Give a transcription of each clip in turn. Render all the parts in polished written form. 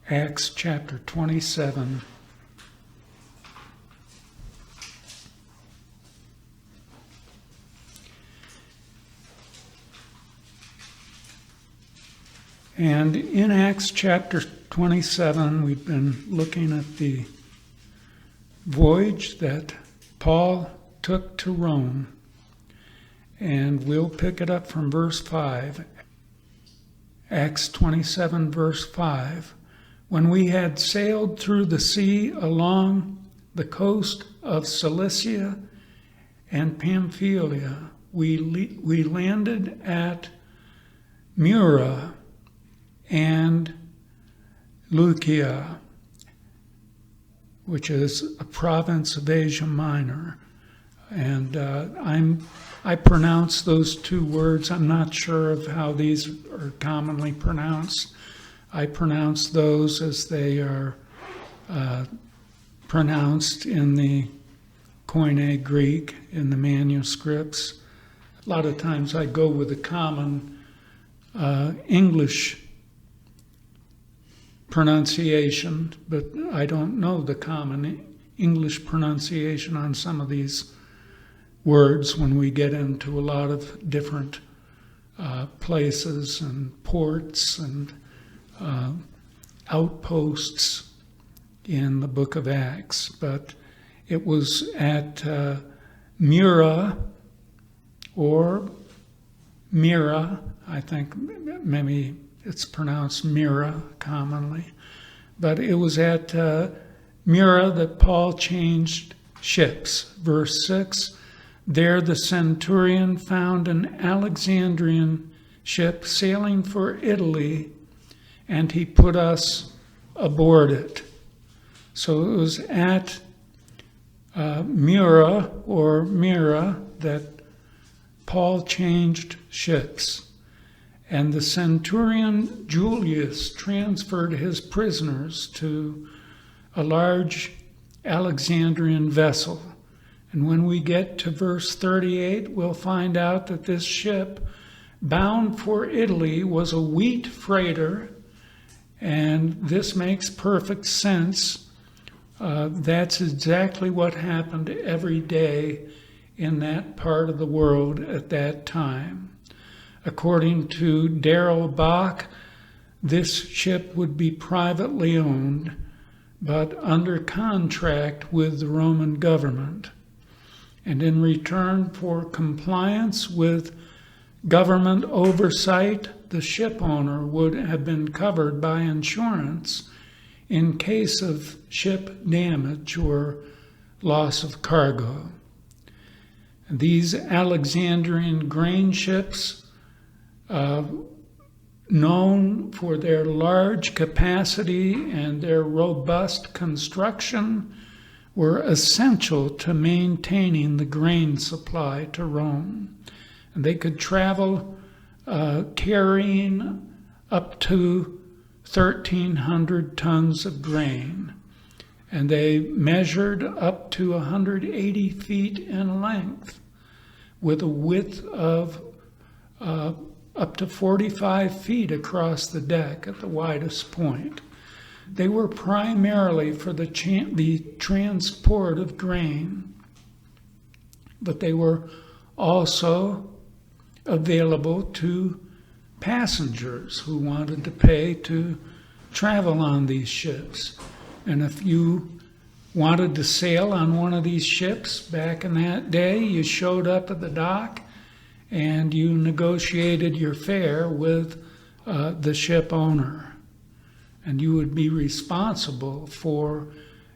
Acts chapter 27. And in Acts chapter 27, we've been looking at the voyage that Paul took to Rome. And we'll pick it up from verse 5. Acts 27, verse 5. When we had sailed through the sea along the coast of Cilicia and Pamphylia, we landed at Mura and Lycia, which is a province of Asia Minor. And I pronounce those two words. I'm not sure of how these are commonly pronounced. I pronounce those as they are pronounced in the Koine Greek, in the manuscripts. A lot of times I go with the common English pronunciation, but I don't know the common English pronunciation on some of these words when we get into a lot of different places and ports and outposts in the book of Acts. But it was at Mura, or Mira, I think maybe it's pronounced Mira commonly, but it was at Mura that Paul changed ships. Verse 6, there the centurion found an Alexandrian ship sailing for Italy, and he put us aboard it. So it was at Mura, or Mira, that Paul changed ships. And the centurion Julius transferred his prisoners to a large Alexandrian vessel. And when we get to verse 38, we'll find out that this ship, bound for Italy, was a wheat freighter. And this makes perfect sense. That's exactly what happened every day in that part of the world at that time. According to Darrell Bach, this ship would be privately owned, but under contract with the Roman government. And in return for compliance with government oversight, the ship owner would have been covered by insurance in case of ship damage or loss of cargo. These Alexandrian grain ships, known for their large capacity and their robust construction, were essential to maintaining the grain supply to Rome. And they could travel carrying up to 1,300 tons of grain. And they measured up to 180 feet in length, with a width of up to 45 feet across the deck at the widest point. They were primarily for the transport of grain, but they were also available to passengers who wanted to pay to travel on these ships. And if you wanted to sail on one of these ships back in that day, you showed up at the dock and you negotiated your fare with the ship owner. And you would be responsible for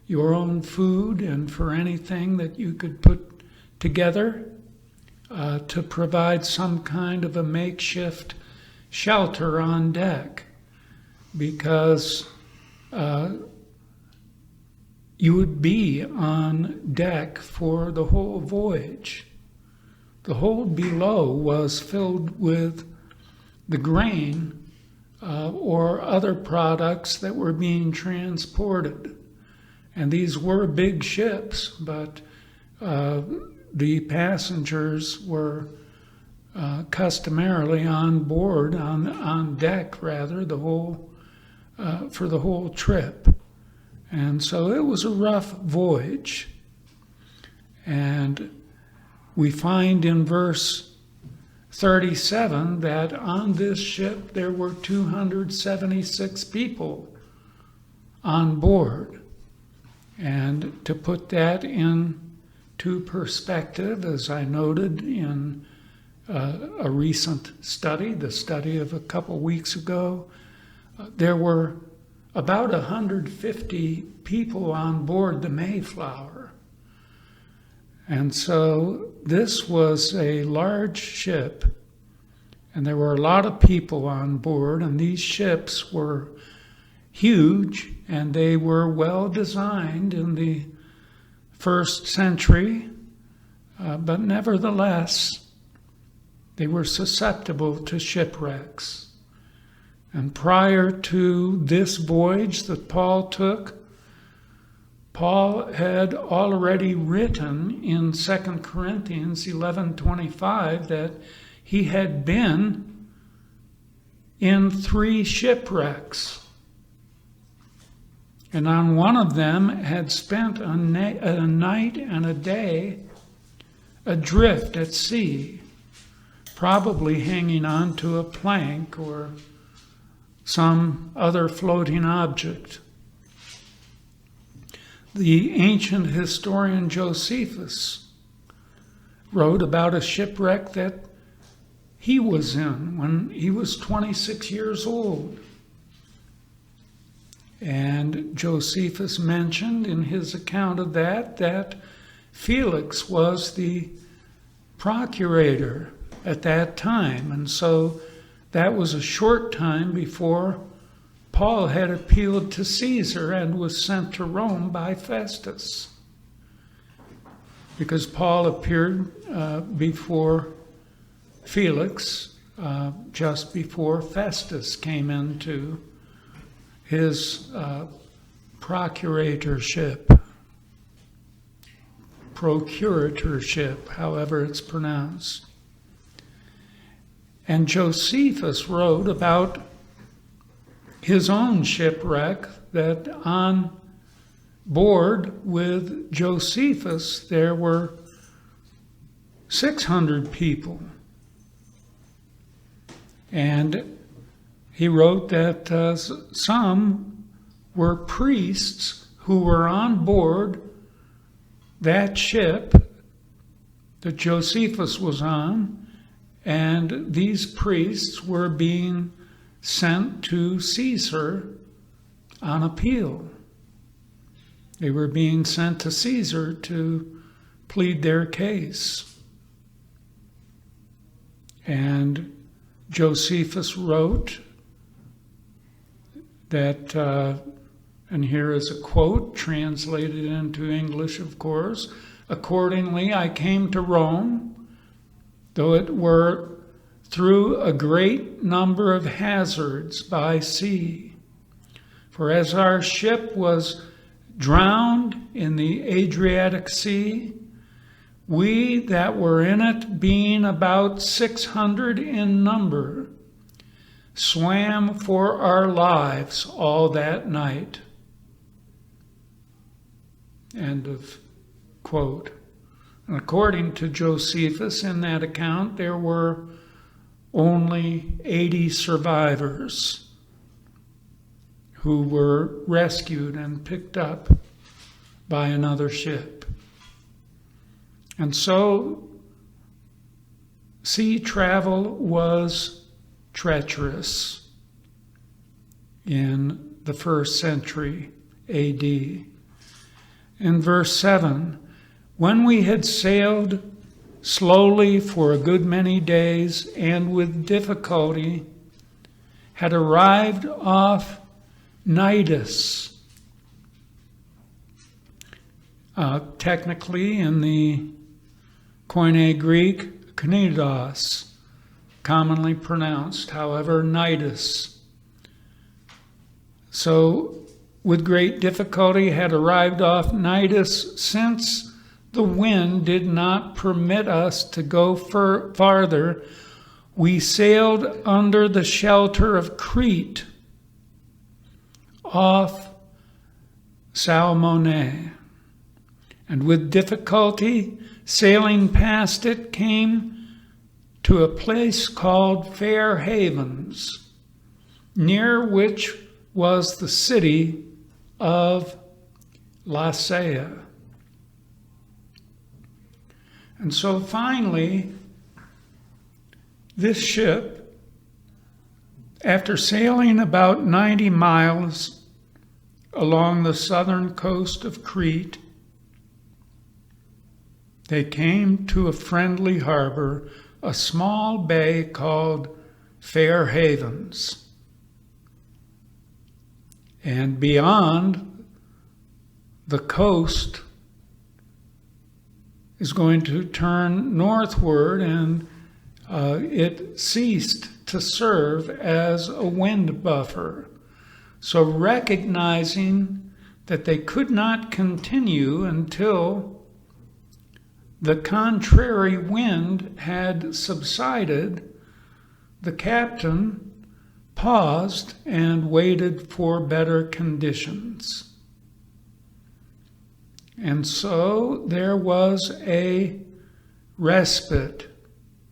your own food and for anything that you could put together to provide some kind of a makeshift shelter on deck, because you would be on deck for the whole voyage. The hold below was filled with the grain or other products that were being transported. And these were big ships, but the passengers were customarily on board, on deck rather, the whole for the whole trip. And so it was a rough voyage. And we find in verse 37 that on this ship there were 276 people on board. And to put that into perspective, as I noted in a recent study, the study of a couple weeks ago, there were about 150 people on board the Mayflower. And so this was a large ship, and there were a lot of people on board, and these ships were huge, and they were well designed in the first century, but nevertheless, they were susceptible to shipwrecks. And prior to this voyage that Paul took, Paul had already written in 2 Corinthians 11:25 that he had been in 3 shipwrecks. And on one of them had spent a night and a day adrift at sea, probably hanging on to a plank or some other floating object. The ancient historian Josephus wrote about a shipwreck that he was in when he was 26 years old. And Josephus mentioned in his account of that Felix was the procurator at that time. And so that was a short time before Paul had appealed to Caesar and was sent to Rome by Festus. Because Paul appeared before Felix just before Festus came into his procuratorship, however it's pronounced. And Josephus wrote about his own shipwreck, that on board with Josephus there were 600 people. And he wrote that some were priests who were on board that ship that Josephus was on, and these priests were being sent to Caesar on appeal. They were being sent to Caesar to plead their case. And Josephus wrote that, and here is a quote translated into English, of course, "Accordingly, I came to Rome, though it were through a great number of hazards by sea. For as our ship was drowned in the Adriatic Sea, we that were in it, being about 600 in number, swam for our lives all that night." End of quote. And according to Josephus, in that account, there were only 80 survivors who were rescued and picked up by another ship. And so sea travel was treacherous in the 1st century AD. In verse 7, "When we had sailed slowly for a good many days and with difficulty had arrived off Cnidus." Technically, in the Koine Greek, Knidos, commonly pronounced, however, Cnidus. So, with great difficulty had arrived off Cnidus, since the wind did not permit us to go farther, we sailed under the shelter of Crete, off Salmone, and with difficulty sailing past it came to a place called Fair Havens, near which was the city of Lasea. And so finally, this ship, after sailing about 90 miles along the southern coast of Crete, they came to a friendly harbor, a small bay called Fair Havens. And beyond, the coast is going to turn northward, and it ceased to serve as a wind buffer. So recognizing that they could not continue until the contrary wind had subsided, the captain paused and waited for better conditions. And so there was a respite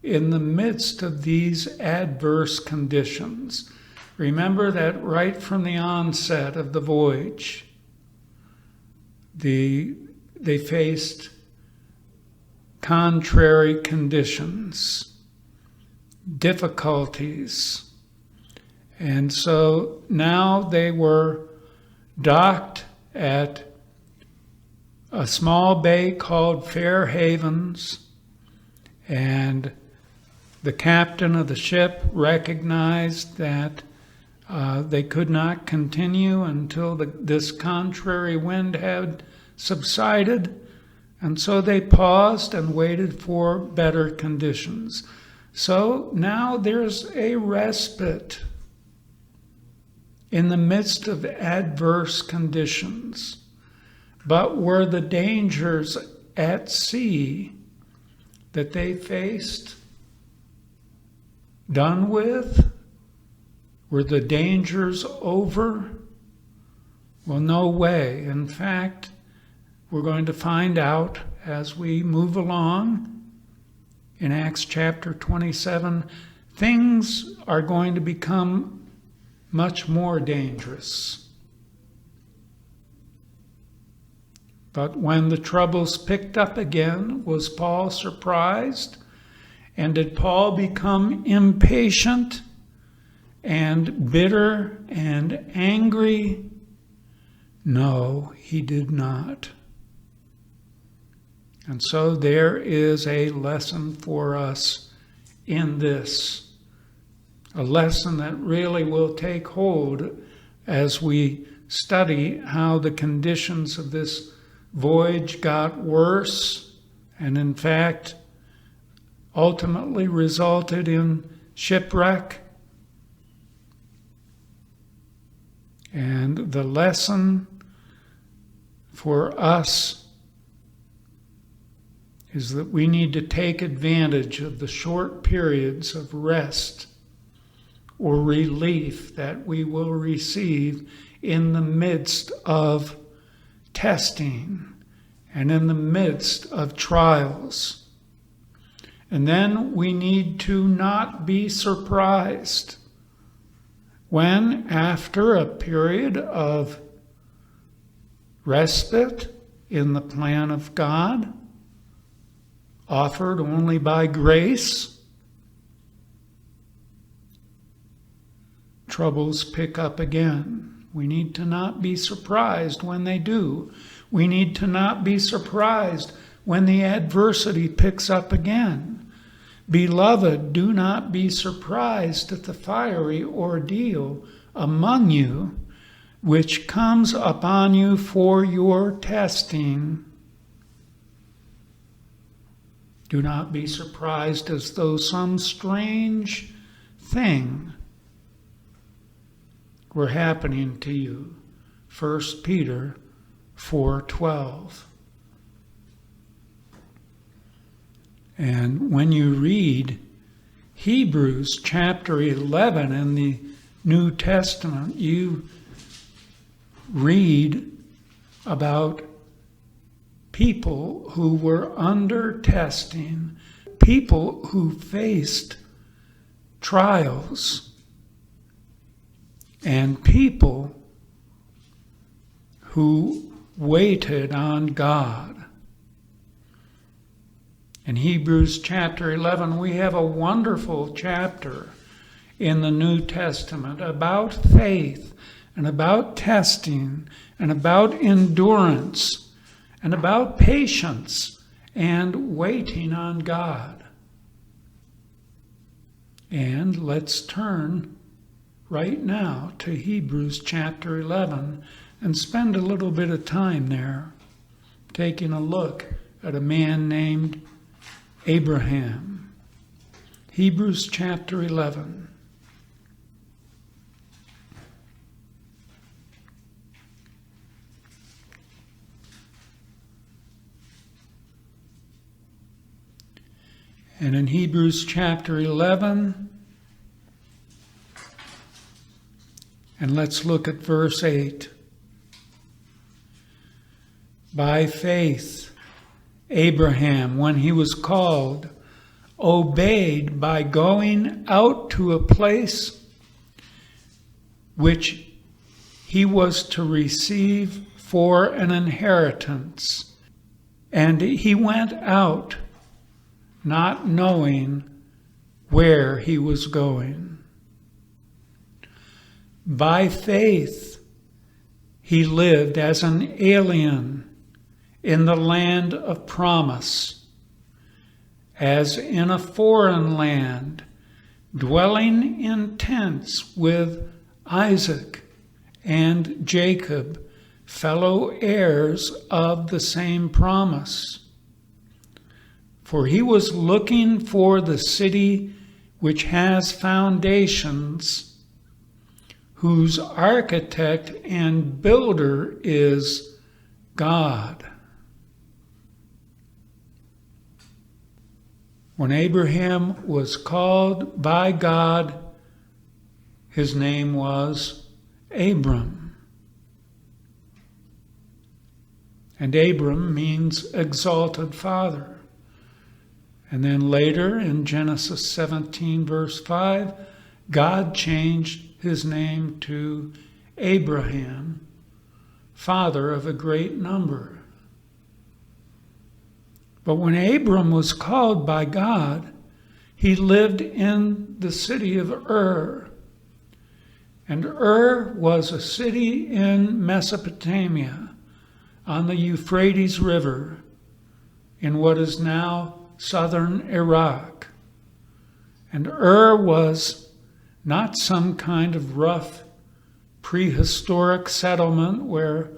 in the midst of these adverse conditions. Remember that right from the onset of the voyage, they faced contrary conditions, difficulties. And so now they were docked at a small bay called Fair Havens, and the captain of the ship recognized that they could not continue until this contrary wind had subsided, and so they paused and waited for better conditions. So now there's a respite in the midst of adverse conditions. But were the dangers at sea that they faced done with? Were the dangers over? Well, no way. In fact, we're going to find out as we move along in Acts chapter 27, things are going to become much more dangerous. But when the troubles picked up again, was Paul surprised? And did Paul become impatient and bitter and angry? No, he did not. And so there is a lesson for us in this, a lesson that really will take hold as we study how the conditions of this voyage got worse, and in fact ultimately resulted in shipwreck. And the lesson for us is that we need to take advantage of the short periods of rest or relief that we will receive in the midst of testing and in the midst of trials. And then we need to not be surprised when, after a period of respite in the plan of God, offered only by grace, troubles pick up again. We need to not be surprised when they do. We need to not be surprised when the adversity picks up again. Beloved, do not be surprised at the fiery ordeal among you, which comes upon you for your testing. Do not be surprised as though some strange thing were happening to you. 1 Peter 4:12. And when you read Hebrews chapter 11 in the New Testament, you read about people who were under testing, people who faced trials, and people who waited on God. In Hebrews chapter 11, we have a wonderful chapter in the New Testament about faith and about testing and about endurance and about patience and waiting on God. And let's turn right now to Hebrews chapter 11 and spend a little bit of time there taking a look at a man named Abraham. Hebrews chapter 11. And in Hebrews chapter 11, and let's look at verse 8. By faith, Abraham, when he was called, obeyed by going out to a place which he was to receive for an inheritance. And he went out, not knowing where he was going. By faith, he lived as an alien in the land of promise, as in a foreign land, dwelling in tents with Isaac and Jacob, fellow heirs of the same promise. For he was looking for the city which has foundations, whose architect and builder is God. When Abraham was called by God, his name was Abram. And Abram means exalted father. And then later in Genesis 17, verse 5, God changed his name to Abraham, father of a great number. But when Abram was called by God, he lived in the city of Ur. And Ur was a city in Mesopotamia on the Euphrates River in what is now southern Iraq. And Ur was not some kind of rough prehistoric settlement where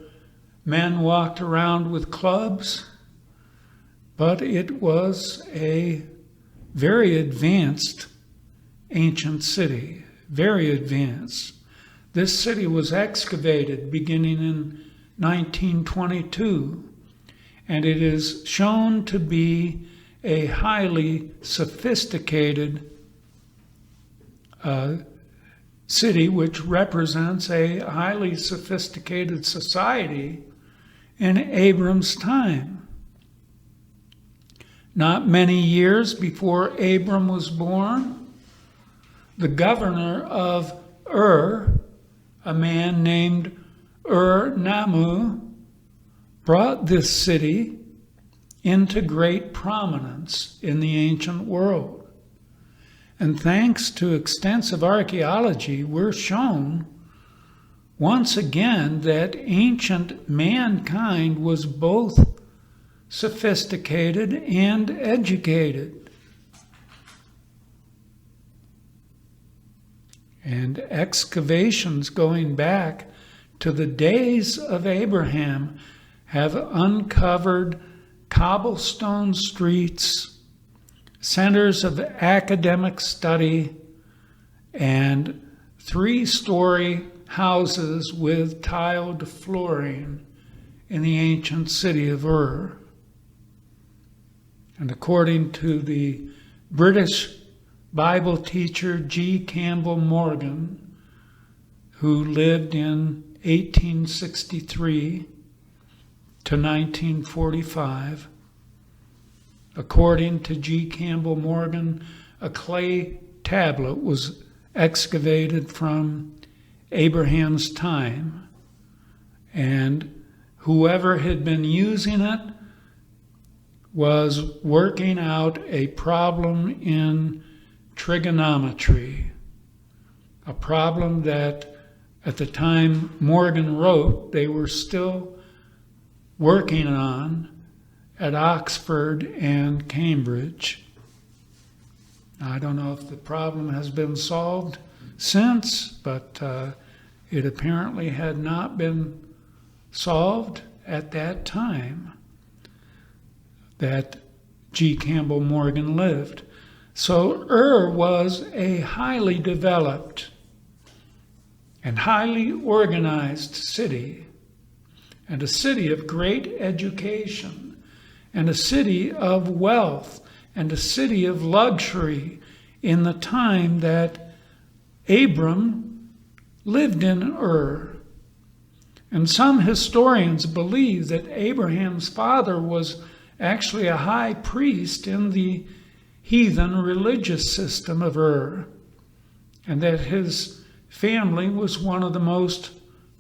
men walked around with clubs, but it was a very advanced ancient city, very advanced. This city was excavated beginning in 1922, and it is shown to be a highly sophisticated city, which represents a highly sophisticated society in Abram's time. Not many years before Abram was born, the governor of Ur, a man named Ur-Nammu, brought this city into great prominence in the ancient world. And thanks to extensive archaeology, we're shown once again that ancient mankind was both sophisticated and educated. And excavations going back to the days of Abraham have uncovered cobblestone streets, centers of academic study, and 3-story houses with tiled flooring in the ancient city of Ur. And according to the British Bible teacher G. Campbell Morgan, who lived in 1863 to 1945. According to G. Campbell Morgan, a clay tablet was excavated from Abraham's time, and whoever had been using it was working out a problem in trigonometry, a problem that at the time Morgan wrote they were still working on at Oxford and Cambridge. I don't know if the problem has been solved since, but it apparently had not been solved at that time that G. Campbell Morgan lived. So Ur was a highly developed and highly organized city, and a city of great education, and a city of wealth, and a city of luxury in the time that Abram lived in Ur. And some historians believe that Abraham's father was actually a high priest in the heathen religious system of Ur, and that his family was one of the most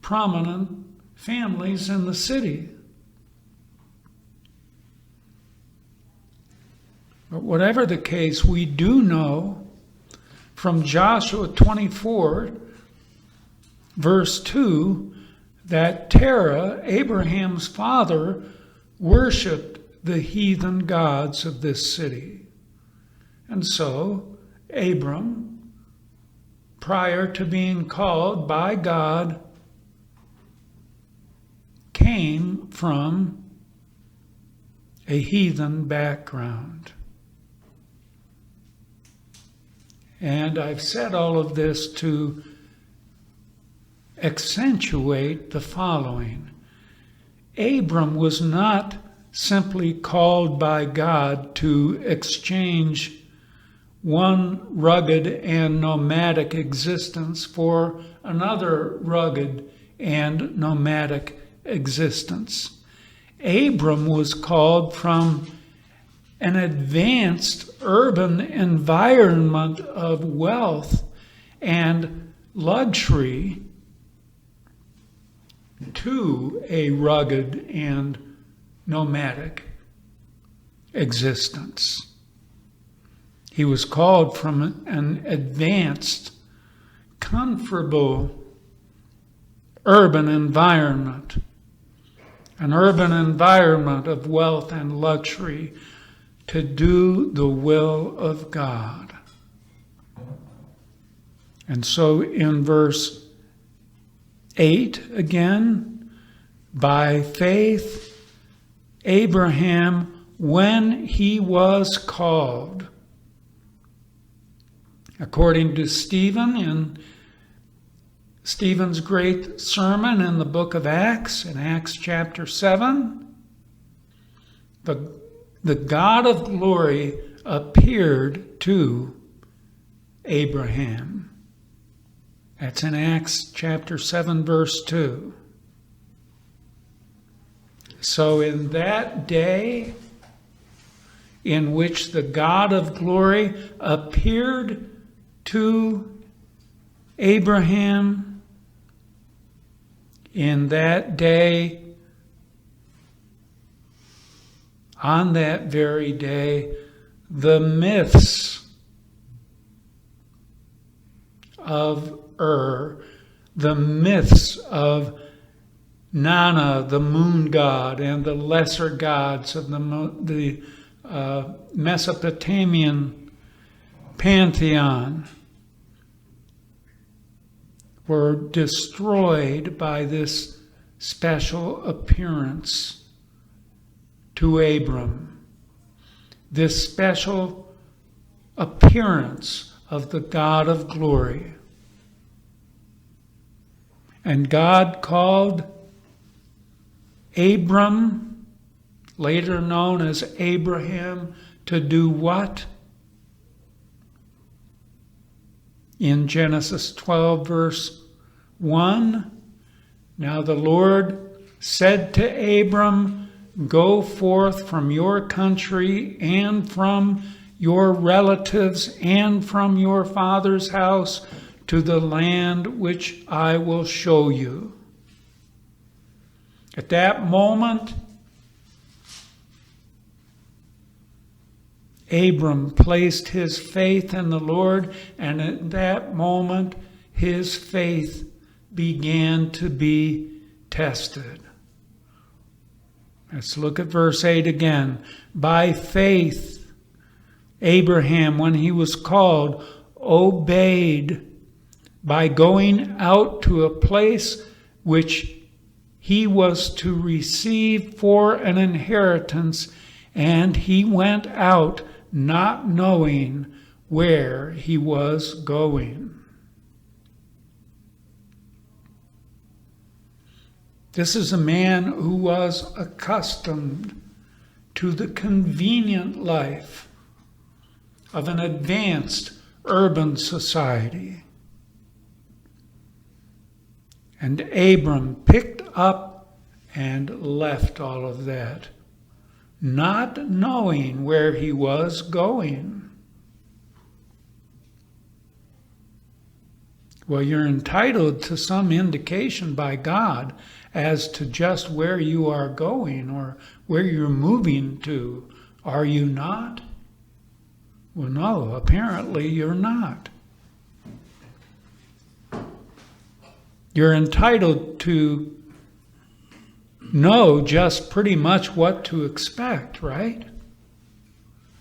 prominent families in the city. But whatever the case, we do know from Joshua 24, verse 2, that Terah, Abraham's father, worshipped the heathen gods of this city. And so Abram, prior to being called by God, came from a heathen background. And I've said all of this to accentuate the following. Abram was not simply called by God to exchange one rugged and nomadic existence for another rugged and nomadic existence. Abram was called from an advanced urban environment of wealth and luxury to a rugged and nomadic existence. He was called from an advanced, comfortable urban environment, an urban environment of wealth and luxury, to do the will of God. And so in verse 8 again, by faith, Abraham, when he was called, according to Stephen in Stephen's great sermon in the book of Acts, in Acts chapter 7, the God of glory appeared to Abraham. That's in Acts chapter 7, verse 2. So in that day in which the God of glory appeared to Abraham, in that day, on that very day, the myths of Ur, the myths of Nana, the moon god, and the lesser gods of the Mesopotamian pantheon were destroyed by this special appearance to Abram. This special appearance of the God of glory. And God called Abram, later known as Abraham, to do what? In Genesis 12, verse 1, Now the Lord said to Abram, go forth from your country and from your relatives and from your father's house to the land which I will show you. At that moment, Abram placed his faith in the Lord, and at that moment, his faith began to be tested. Let's look at verse 8 again. By faith, Abraham, when he was called, obeyed by going out to a place which he was to receive for an inheritance, and he went out not knowing where he was going. This is a man who was accustomed to the convenient life of an advanced urban society. And Abram picked up and left all of that, not knowing where he was going. Well, you're entitled to some indication by God as to just where you are going or where you're moving to. Are you not? Well, no, apparently you're not. You're entitled to know just pretty much what to expect, right?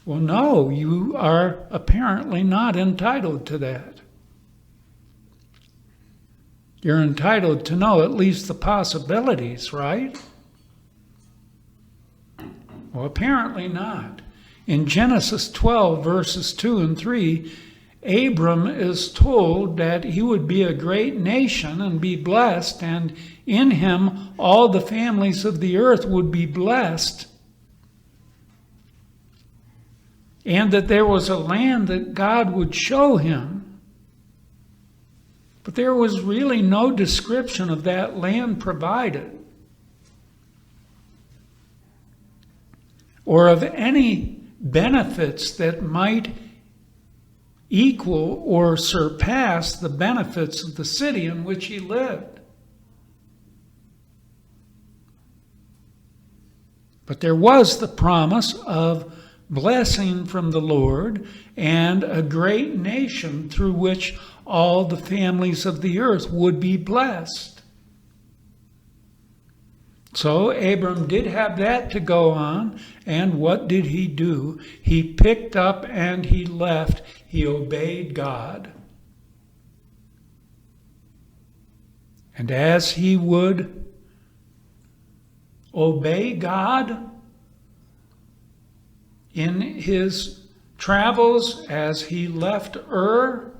Well, no, you are apparently not entitled to that. You're entitled to know at least the possibilities, right? Well, apparently not. In Genesis 12, verses 2 and 3, Abram is told that he would be a great nation and be blessed, and in him all the families of the earth would be blessed, and that there was a land that God would show him. But there was really no description of that land provided, or of any benefits that might equal or surpass the benefits of the city in which he lived. But there was the promise of blessing from the Lord and a great nation through which all the families of the earth would be blessed. So Abram did have that to go on, and what did he do? He picked up and he left. He obeyed God. And as he would obey God in his travels, as he left Ur,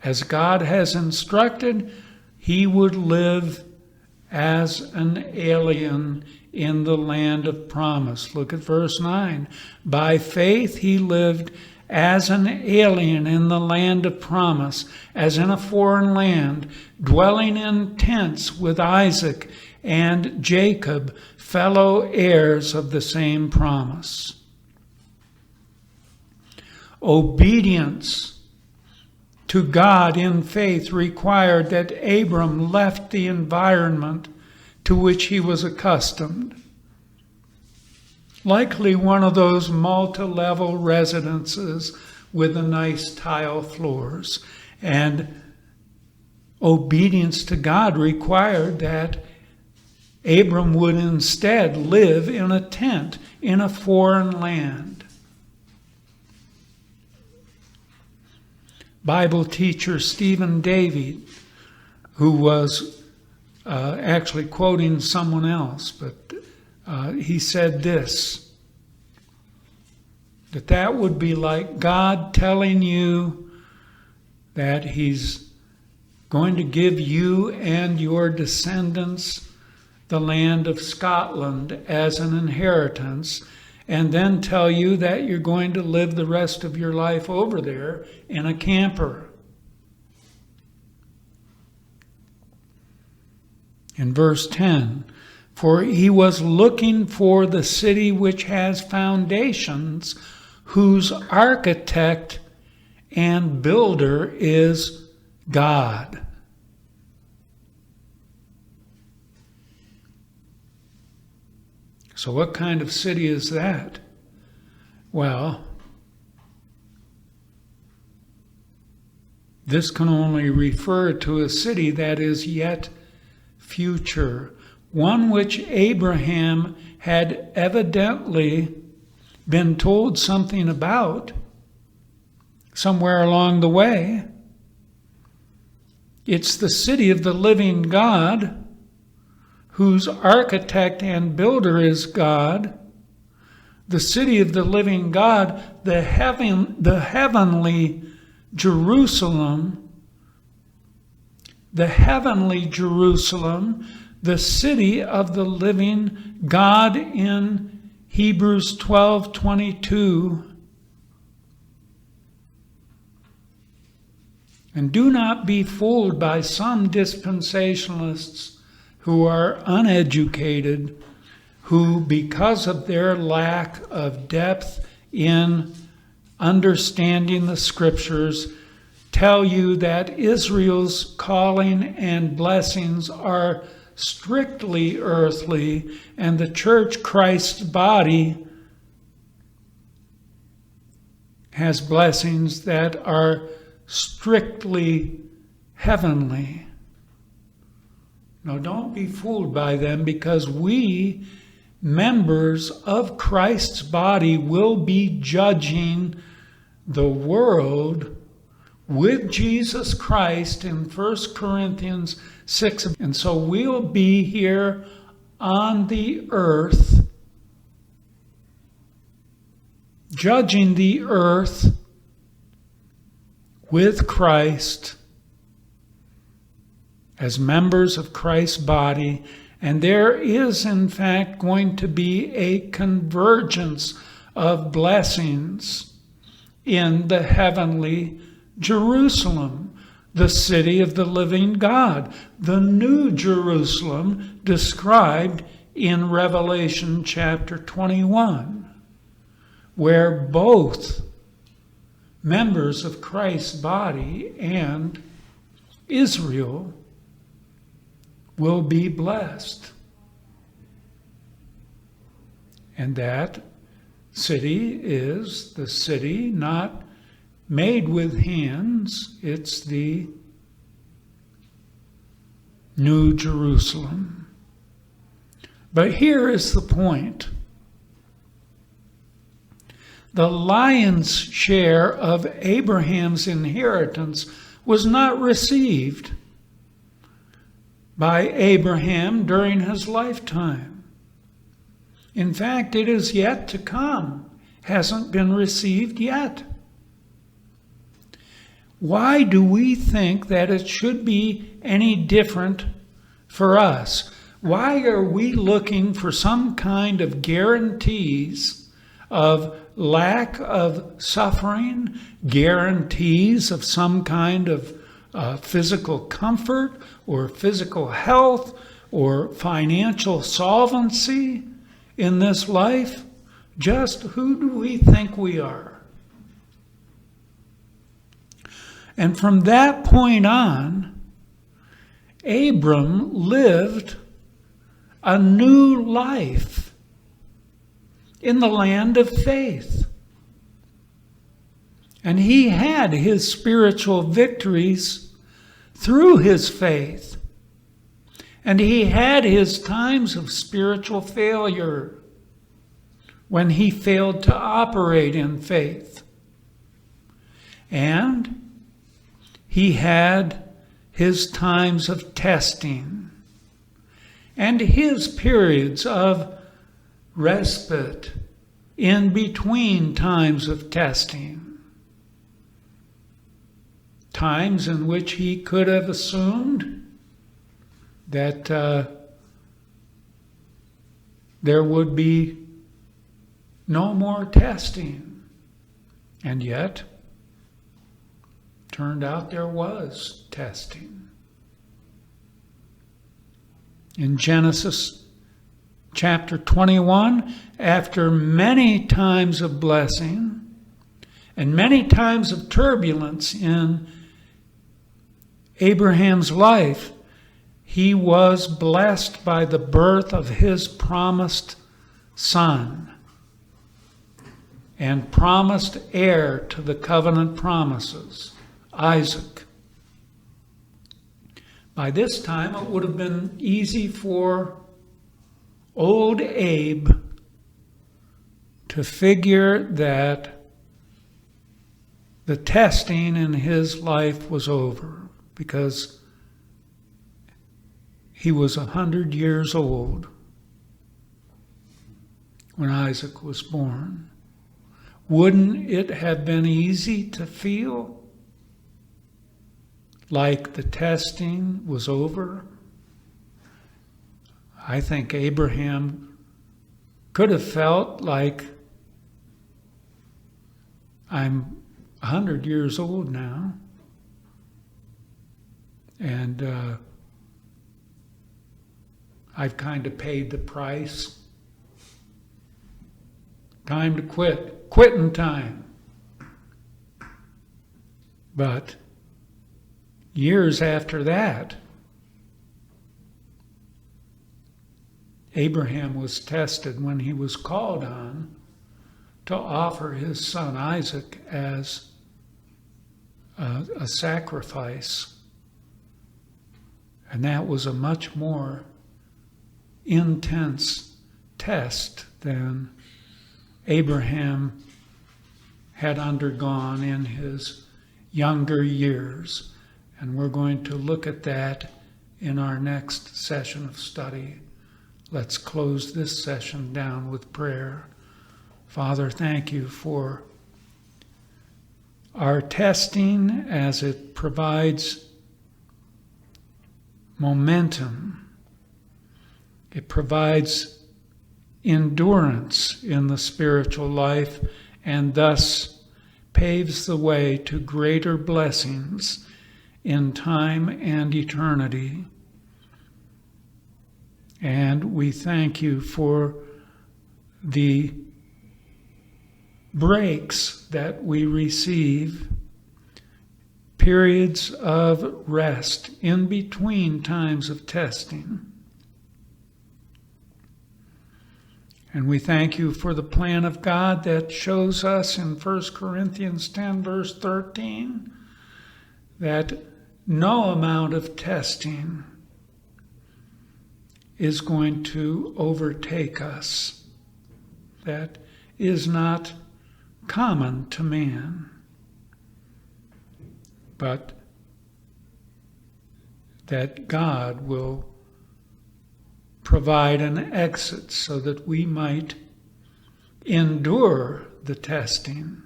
as God has instructed, he would live as an alien in the land of promise. Look at verse 9. By faith he lived as an alien in the land of promise, as in a foreign land, dwelling in tents with Isaac and Jacob, fellow heirs of the same promise. Obedience to God in faith required that Abram left the environment to which he was accustomed. Likely one of those multi-level residences with the nice tile floors. And obedience to God required that Abram would instead live in a tent in a foreign land. Bible teacher Stephen Davey, who was actually quoting someone else, but he said this, that would be like God telling you that he's going to give you and your descendants the land of Scotland as an inheritance, and then tell you that you're going to live the rest of your life over there in a camper. In verse 10, for he was looking for the city which has foundations, whose architect and builder is God. So what kind of city is that? Well, this can only refer to a city that is yet future, one which Abraham had evidently been told something about somewhere along the way. It's the city of the living God, whose architect and builder is God. The city of the living God, the heavenly Jerusalem, the heavenly Jerusalem, the city of the living God in Hebrews 12:22. And do not be fooled by some dispensationalists who are uneducated, who, because of their lack of depth in understanding the scriptures, tell you that Israel's calling and blessings are strictly earthly, and the church, Christ's body, has blessings that are strictly heavenly. Now, don't be fooled by them, because we, members of Christ's body, will be judging the world with Jesus Christ in 1 Corinthians 6. And so we'll be here on the earth, judging the earth with Christ as members of Christ's body. And there is, in fact, going to be a convergence of blessings in the heavenly Jerusalem, the city of the living God, the new Jerusalem described in Revelation chapter 21, where both members of Christ's body and Israel will be blessed. And that city is the city not made with hands, it's the New Jerusalem. But here is the point. The lion's share of Abraham's inheritance was not received by Abraham during his lifetime. In fact, it is yet to come, hasn't been received yet. Why do we think that it should be any different for us? Why are we looking for some kind of guarantees of lack of suffering, guarantees of some kind of physical comfort or physical health or financial solvency in this life? Just who do we think we are? And from that point on, Abram lived a new life in the land of faith. And he had his spiritual victories through his faith. And he had his times of spiritual failure when he failed to operate in faith. And he had his times of testing and his periods of respite in between times of testing. Times in which he could have assumed that there would be no more testing. And yet, turned out there was testing. In Genesis chapter 21, after many times of blessing and many times of turbulence in Abraham's life, he was blessed by the birth of his promised son and promised heir to the covenant promises, Isaac. By this time, it would have been easy for old Abe to figure that the testing in his life was over, because he was 100 years old when Isaac was born. Wouldn't it have been easy to feel like the testing was over? I think Abraham could have felt like, I'm 100 years old now, and I've kind of paid the price. Time to quit. Quitting time. But years after that, Abraham was tested when he was called on to offer his son Isaac as a sacrifice. And that was a much more intense test than Abraham had undergone in his younger years. And we're going to look at that in our next session of study. Let's close this session down with prayer. Father, thank you for our testing as it provides momentum. It provides endurance in the spiritual life, and thus paves the way to greater blessings in time and eternity. And we thank you for the breaks that we receive, periods of rest in between times of testing. And we thank you for the plan of God that shows us in 1 Corinthians 10, verse 13, that no amount of testing is going to overtake us. That is not common to man, but that God will provide an exit so that we might endure the testing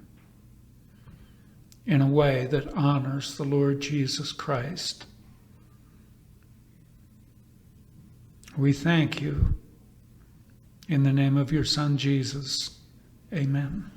in a way that honors the Lord Jesus Christ. We thank you in the name of your Son, Jesus. Amen.